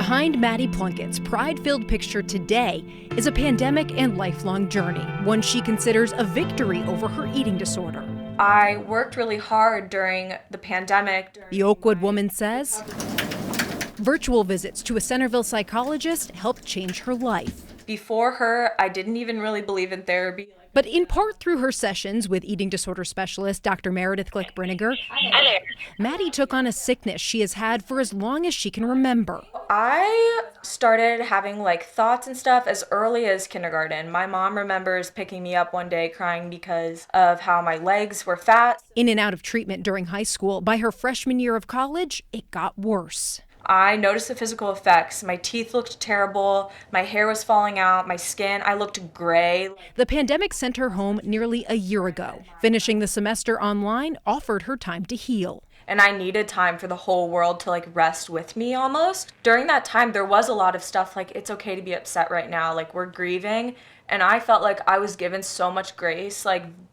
Behind Maddie Plunkett's pride-filled picture today is a pandemic and lifelong journey, one she considers a victory over her eating disorder. I worked really hard during the pandemic. The Oakwood woman says virtual visits to a Centerville psychologist helped change her life. Before her, I didn't even really believe in therapy. But in part through her sessions with eating disorder specialist Dr. Meredith Glick-Brinegar, Maddie took on a sickness she has had for as long as she can remember. I started having thoughts and stuff as early as kindergarten. My mom remembers picking me up one day crying because of how my legs were fat. In and out of treatment during high school, by her freshman year of college, it got worse. I noticed the physical effects. My teeth looked terrible, my hair was falling out, my skin, I looked gray. The pandemic sent her home nearly a year ago. Finishing the semester online offered her time to heal. And I needed time for the whole world to rest with me almost. During that time, there was a lot of stuff it's okay to be upset right now, we're grieving. And I felt like I was given so much grace,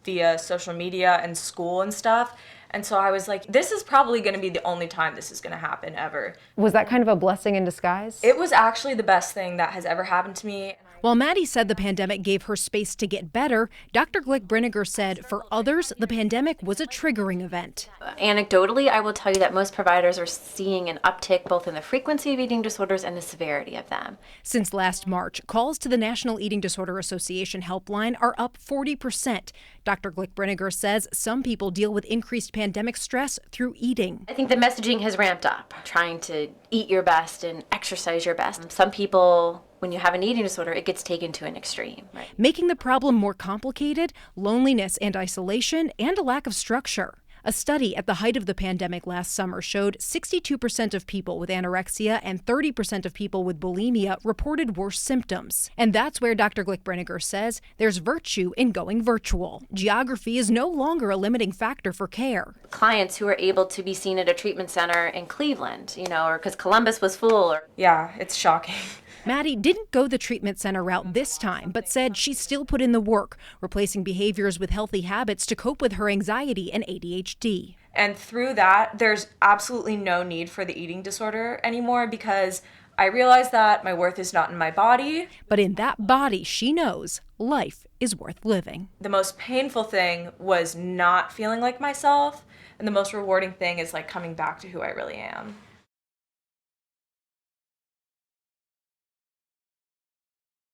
via social media and school and stuff. And so I was like, this is probably going to be the only time this is going to happen ever. Was that kind of a blessing in disguise? It was actually the best thing that has ever happened to me. While Maddie said the pandemic gave her space to get better, Dr. Glick-Brinegar said for others, the pandemic was a triggering event. Anecdotally, I will tell you that most providers are seeing an uptick both in the frequency of eating disorders and the severity of them. Since last March, calls to the National Eating Disorder Association helpline are up 40%. Dr. Glick-Brinegar says some people deal with increased pandemic stress through eating. I think the messaging has ramped up, trying to eat your best and exercise your best. Some people, when you have an eating disorder, it gets taken to an extreme. Right? Making the problem more complicated, loneliness and isolation, and a lack of structure. A study at the height of the pandemic last summer showed 62% of people with anorexia and 30% of people with bulimia reported worse symptoms. And that's where Dr. Glick-Brinegar says there's virtue in going virtual. Geography is no longer a limiting factor for care. Clients who are able to be seen at a treatment center in Cleveland, or because Columbus was full. Yeah, it's shocking. Maddie didn't go the treatment center route this time, but said she still put in the work, replacing behaviors with healthy habits to cope with her anxiety and ADHD. And through that, there's absolutely no need for the eating disorder anymore because I realized that my worth is not in my body. But in that body, she knows life is worth living. The most painful thing was not feeling like myself, and the most rewarding thing is coming back to who I really am.